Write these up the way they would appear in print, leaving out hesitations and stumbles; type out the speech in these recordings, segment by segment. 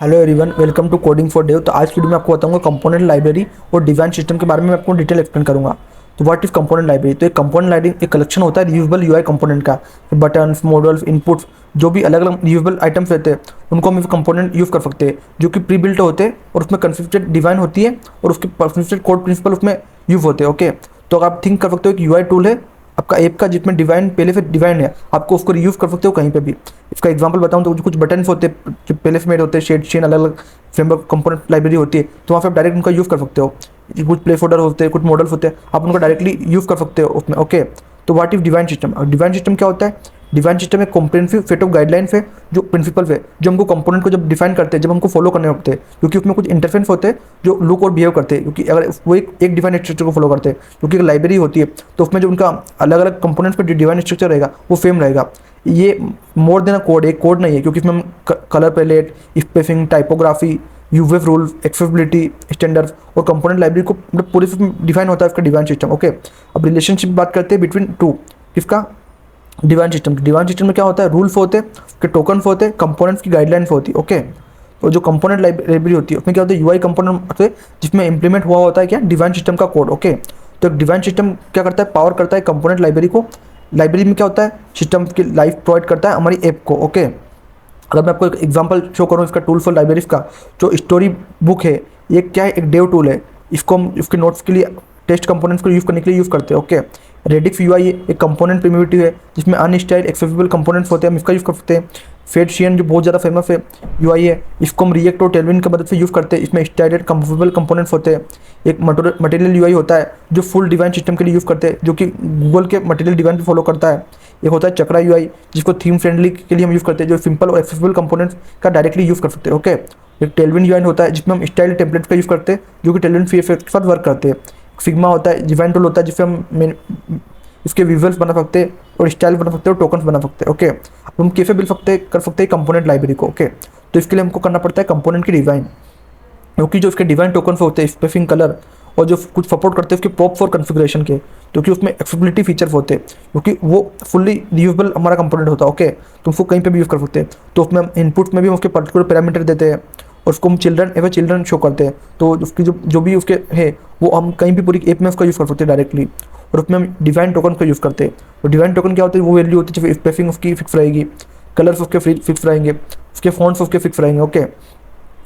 Hello everyone, welcome to coding for dev. तो आज की वीडियो में आपको बताऊंगा कंपोनेंट लाइब्रेरी और डिवाइन सिस्टम के बारे में मैं आपको डिटेल एक्सप्लेन करूंगा। तो व्हाट इज कंपोनेंट लाइब्रेरी? तो एक कंपोनेंट लाइब्रेरी एक कलेक्शन होता है रियूजेबल यूआई कंपोनेंट का। बटन्स, मॉडल्स, इनपुट्स, जो भी अलग अलग रियूजेबल आइटम्स रहते हैं उनको हम कंपोनेंट यूज़ कर सकते हैं, जो कि प्री बिल्ट होते हैं और उसमें कन्फिग्रेटेड डिवाइन होती है और उसके कन्फिग्रेटेड कोड प्रिंसिपल उसमें यूज होते हैं। ओके, तो अगर आप थिंक कर सकते हो एक यूआई टूल है आपका ऐप का जिसमें डिवाइन पहले से डिवाइन है, आपको उसको रीयूज कर सकते हो कहीं पे भी। इसका एग्जांपल बताऊं तो कुछ बटन्स होते हैं जो पहले से मेड होते हैं, शेड चेन अलग अलग फ्रेमवर्क कंपोनेंट लाइब्रेरी होती है, तो वहाँ पे आप डायरेक्ट उनका यूज़ कर सकते हो। कुछ प्ले फोल्डर होते हैं, कुछ मॉडल्स होते हैं, आप उनका डायरेक्टली यूज़ कर सकते हो उसमें। ओके, तो what is divine system? Design system क्या होता है? डिवाइन सिस्टम एक कॉम्प्रिहेंसिव सेट ऑफ गाइडलाइंस है, जो प्रिंसिपल है, जो हमको कंपोनेंट को जब डिफाइन करते हैं, जब हमको फॉलो करने होते हैं, क्योंकि उसमें कुछ इंटरफेरेंस होते हैं जो लुक और बिहेव करते हैं, क्योंकि अगर वो एक डिवाइन स्ट्रक्चर को फॉलो करते हैं, क्योंकि एक लाइब्रेरी होती है तो उसमें जो उनका अलग अलग कंपोनेंट्स पर डिवाइन स्ट्रक्चर रहेगा वो सेम रहेगा। ये मोर देन अ कोड, एक कोड नहीं है, क्योंकि इसमें हम कलर पैलेट, स्पेसिंग, टाइपोग्राफी, यूवेफ रूल, एक्सेसिबिलिटी स्टैंडर्ड और कंपोनेंट लाइब्रेरी को मतलब पूरे डिफाइन होता है इसका डिवाइन सिस्टम। ओके, अब रिलेशनशिप बात करते हैं बिटवीन टू, किसका? Design system. डिवाइन सिस्टम में क्या होता है? रूल्स होते हैं, उसके टोकन्स होते हैं, कंपोनेंट्स की गाइडलाइंस होती है। ओके, तो जो कंपोनेंट लाइब्रेरी होती है उसमें क्या होता है? यूआई कंपोनेंट होते हैं जिसमें इंप्लीमेंट हुआ होता है क्या? डिवाइन सिस्टम का कोड। ओके, तो एक डिवाइन सिस्टम क्या करता है? पावर करता है कंपोनेंट लाइब्रेरी को। लाइब्रेरी में क्या होता है? सिस्टम की लाइफ प्रोवाइड करता है हमारी ऐप को। ओके, अगर मैं आपको एक एग्जांपल शो करूँ इसका टूल फॉर लाइब्रेरीज का, जो स्टोरी बुक है, ये क्या है? एक डेव टूल है। इसको हम इसके नोट्स के लिए, टेस्ट कंपोनेंट्स को यूज़ करने के लिए यूज़ करते हैं। ओके, रेडिक्स यूआई एक कंपोनेंट प्रिमिटिव है जिसमें अनस्टाइल एक्सेसिबल कंपोनेंट्स होते हैं, हम इसका यूज़ कर सकते हैं। फेडशियन जो बहुत ज़्यादा फेमस है यूआई है, इसको हम रिएक्ट और टेलविन की मदद से यूज़ करते हैं, इसमें स्टाइल्ड कंपोजिबल कंपोनेंट्स होते हैं। एक मटेरियल यूआई होता है जो फुल डिवाइन सिस्टम के लिए यूज़ करते हैं, जो कि गूगल के मटेरियल डिवाइन पे फॉलो करता है। एक होता है चक्रा यूआई जिसको थीम फ्रेंडली के लिए हम यूज़ करते हैं, जो सिंपल और एक्सेसिबल कंपोनेंट्स का डायरेक्टली यूज़ कर सकते हैं। ओके, एक टेलविन यूआई होता है जिसमें हम स्टाइल टेम्पलेट्स का यूज़ करते हैं, जो कि टेलविन सीएफएक्स के साथ वर्क करते हैं। सिग्मा होता है डिवाइन टूल होता है जिससे हम इसके विजुअल्स बना सकते हैं और स्टाइल बना सकते हैं और टोकन्स बना सकते हैं। ओके, अब हम कैसे बिल्ड कर सकते हैं कंपोनेंट लाइब्रेरी को? ओके, तो इसके लिए हमको करना पड़ता है कंपोनेंट की डिवाइन, क्योंकि जो इसके डिवाइन टोकन्स होते हैं, स्पेसिंग, कलर और जो कुछ सपोर्ट करते हैं उसके पॉप फॉर कॉन्फ़िगरेशन के, क्योंकि उसमें एक्सेसिबिलिटी फीचर होते हैं, क्योंकि वो फुल्ली रीयूजेबल हमारा कंपोनेंट होता है। ओके, तो उसको कहीं पे भी यूज़ कर सकते हैं। तो उसमें हम इनपुट्स में भी उसके पर्टिकुलर पैरामीटर देते हैं और उसको हम चिल्ड्रन शो करते हैं, तो उसकी जो भी उसके है वो हम कहीं भी पूरी ऐप में उसका यूज़ कर सकते हैं डायरेक्टली। और उसमें हम डिवाइन टोकन का यूज़ करते हैं। तो डिवाइन टोकन क्या होता है? वो वैल्यू होती है, स्पेसिंग उसकी फिक्स रहेगी, कलर्स उसके फिक्स रहेंगे, उसके फॉन्ट्स उसके फिक्स रहेंगे। ओके,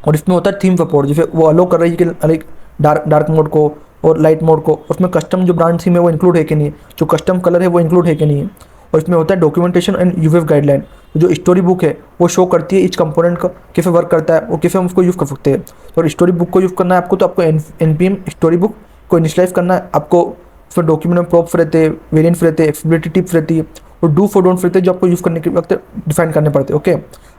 और इसमें होता है थीम सपोर्ट, जैसे वो अलो कर रही है कि लाइक डार्क मोड को और लाइट मोड को, उसमें कस्टम जो ब्रांड थीम है वो इंक्लूड है कि नहीं, जो कस्टम कलर है वो इंक्लूड है कि नहीं। और इसमें होता है डॉक्यूमेंटेशन एंड यूवेफ गाइडलाइन, जो स्टोरी बुक है वो शो करती है इस कंपोनेंट का कैसे वर्क करता है और कैसे हम उसको यूज़ कर सकते हैं। तो स्टोरी बुक को यूज़ करना है आपको, तो आपको npm स्टोरी बुक को इनिशलाइज करना है आपको। उसमें डॉक्यूमेंट में प्रॉप्स रहते हैं, वेरिएंट्स रहते हैं, एक्सेसिबिलिटी टिप्स रहती है और डू फॉर डोंट रहते हैं, जो आपको यूज़ करने के वक्त डिफाइन करने पड़ते हैं। ओके,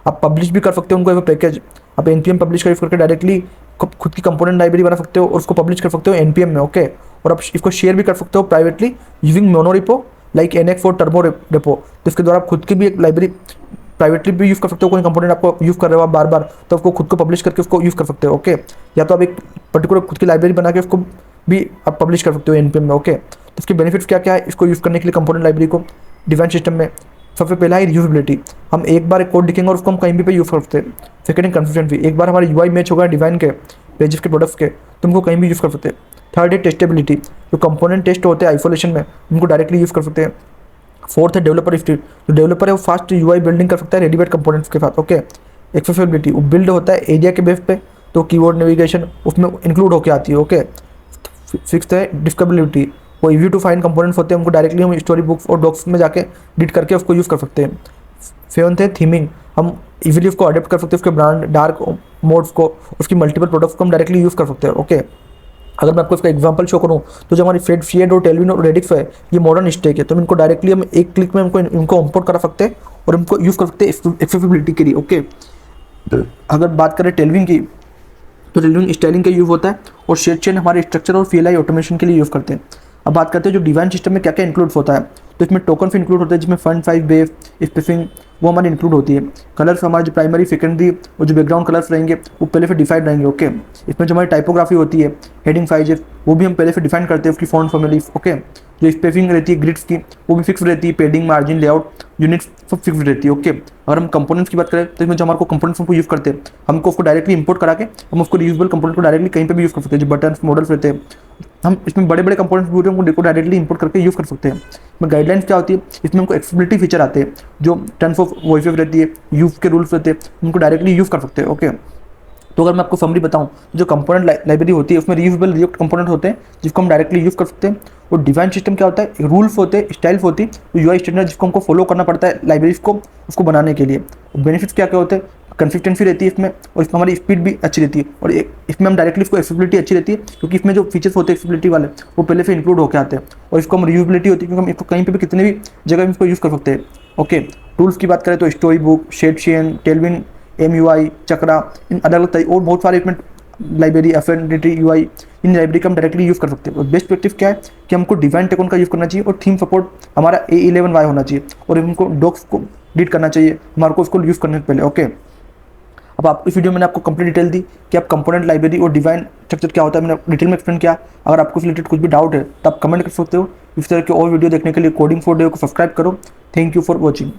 आप पब्लिश भी कर सकते हो उनको, एज पैकेज आप npm पब्लिश करके डायरेक्टली खुद की कंपोनेंट लाइब्रेरी बना सकते हो और उसको पब्लिश कर सकते हो npm में। ओके, और आप इसको शेयर भी कर सकते हो प्राइवेटली यूजिंग मोनोरिपो लाइक NX और टर्बो रेपो। तो इसके द्वारा आप खुद की भी एक लाइब्रेरी प्राइवेटली भी यूज़ कर सकते हो। कोई कंपोनेंट आपको यूज़ कर रहे हो आप बार बार, तो आपको खुद को पब्लिश करके उसको यूज़ कर सकते हो। ओके, या तो आप एक पर्टिकुलर खुद की लाइब्रेरी बना के उसको भी आप पब्लिश कर सकते हो npm में। ओके, तो इसके बेनिफिट्स क्या क्या है इसको यूज़ करने के लिए कंपोनेंट लाइब्रेरी को डिवाइन सिस्टम में? सबसे पहला है रीयूजेबिलिटी, हम एक बार एक कोड लिखेंगे और उसको हम कहीं भी पे यूज़ कर सकते हैं। सेकंड है कंसिस्टेंसी, एक बार हमारे यूआई मैच होगा डिवाइन के पेजेस के प्रोडक्ट्स के, तो उनको कहीं भी यूज़ कर सकते हैं। थर्ड है टेस्टेबिलिटी, जो कंपोनेंट टेस्ट होते हैं आइसोलेशन में उनको डायरेक्टली यूज़ कर सकते हैं। फोर्थ है डेवलपर स्पीड, जो डेवलपर है वो फास्ट यूआई बिल्डिंग कर सकता है रेडीमेड कंपोनेंट्स के साथ। ओके, एक्सेसिबिलिटी, वो बिल्ड होता है एरिया के बेस पे, तो कीबोर्ड नेविगेशन उसमें इंक्लूड होकर आती है। ओके, सिक्स्थ है डिस्कवरेबिलिटी, वो इजी टू फाइंड कंपोनेंट्स होते हैं, उनको डायरेक्टली हम स्टोरी बुक्स और डॉक्स में जाके एडिट करके उसको यूज़ कर सकते हैं। सेवंथ है थीमिंग, हम इजीली उसको अडेप्ट कर सकते हैं, उसके ब्रांड डार्क मोड्स को, उसकी मल्टीपल प्रोडक्ट्स को हम डायरेक्टली यूज़ कर सकते हैं। ओके, अगर मैं आपको इसका एग्जांपल शो करूँ तो जो हमारी फेड और टेलविन और रेडिक्स है ये मॉडर्न स्टेक है, तो इनको डायरेक्टली हम एक क्लिक में इनको इंपोर्ट करा सकते हैं और इनको यूज़ कर सकते हैं एक्सेसिबिलिटी के लिए। ओके, अगर बात करें टेलविन की, तो टेलविन स्टाइलिंग का यूज़ होता है और शेड चेन हमारे स्ट्रक्चर और CLI ऑटोमेशन के लिए यूज़ करते हैं। अब बात करते हैं जो डिवाइन सिस्टम में क्या क्या इंक्लूड होता है, तो इसमें टोकन इंक्लूड होते हैं जिसमें फंड साइज, बेस, स्पेसिंग वो हमारी इंक्लूड होती है। कलर्स हमारे जो प्राइमरी, सेकेंडरी और जो बैकग्राउंड कलर्स रहेंगे वो पहले से डिफाइंड रहेंगे। ओके, इसमें जो हमारी टाइपोग्राफी होती है, हेडिंग साइजेस वो भी हम पहले से डिफाइन करते हैं, उसकी फॉन्ट फैमिली। ओके, जो स्पेसिंग रहती है ग्रिड्स की वो भी फिक्स रहती है, पेडिंग, मार्जिन, लेआउट, यूनिट्स सब फिक्स रहती है। ओके, अगर हम कंपोनेंट्स की बात करें तो इसमें जो हमारे को कंपोनेंट्स को यूज़ करते हैं, हमको उसको डायरेक्टली इंपोर्ट करा के हम उसको रीयूजेबल कंपोनेंट को डायरेक्टली कहीं पे भी यूज़ कर सकते हैं। जो बटन मॉडल्स रहते हैं, हम इसमें बड़े बड़े कंपोनेंट्स भी होते हैं उनको डायरेक्टली इंपोर्ट करके यूज़ कर सकते हैं। इसमें गाइडलाइंस क्या होती है, इसमें हमको एक्सेसिबिलिटी फीचर आते हैं, जो टर्म्स ऑफ वॉइस रहती है, यूज़ के रूल्स रहते हैं, उनको डायरेक्टली यूज़ कर सकते हैं। ओके, तो अगर मैं आपको समरी बताऊं, जो कंपोनेंट लाइब्रेरी होती है उसमें रीयूजेबल रिएक्ट कंपोनेंट होते हैं जिसको हम डायरेक्टली यूज़ कर सकते हैं। और डिज़ाइन सिस्टम क्या होता है, रूल्स होते हैं, स्टाइल्स होती है, यूआई स्टैंडर्ड जिसको हमको फॉलो करना पड़ता है लाइब्रेरीज को उसको बनाने के लिए। बेनिफिट्स क्या क्या होते हैं, कंसिस्टेंसी रहती है इसमें, और इसमें हमारी स्पीड भी अच्छी रहती है, और इसमें हम डायरेक्टली इसको एक्सेसिबिलिटी अच्छी रहती है क्योंकि इसमें जो फीचर्स होते हैं एक्सेसिबिलिटी वाले वो पहले से इंक्लूड होकर आते हैं। और इसको हम रीयूजेबिलिटी होती है क्योंकि हम इसको कहीं पे भी कितने भी जगह इसको यूज़ कर सकते हैं। ओके, टूल्स की बात करें तो स्टोरी बुक, शेडशियन, टेलविन, MUI, चक्रा, इन अलग अलग तरीके और बहुत सारे इसमें लाइब्रेरी, एफिनिटी UI, इन लाइब्रेरी का हम डायरेक्टली यूज़ कर सकते हैं। और बेस्ट प्रैक्टिस क्या है कि हमको डिवाइन टेकन का यूज़ करना चाहिए और थीम सपोर्ट हमारा A11Y होना चाहिए, और हमको डॉक्स को डिलीट करना चाहिए हमारे को उसको यूज़ करने से पहले। ओके, अब आप इस वीडियो में मैंने आपको कंप्लीट डिटेल दी कि आप कंपोनेंट लाइब्रेरी और डिवाइन स्ट्रक्चर क्या होता है, मैंने डिटेल में एक्सप्लेन किया। अगर आपको इस रिलेटेड कुछ भी डाउट है तो आप कमेंट कर सकते हो। इस तरह के और वीडियो देखने के लिए कोडिंग फॉर डेव को सब्सक्राइब करो। Thank you for watching.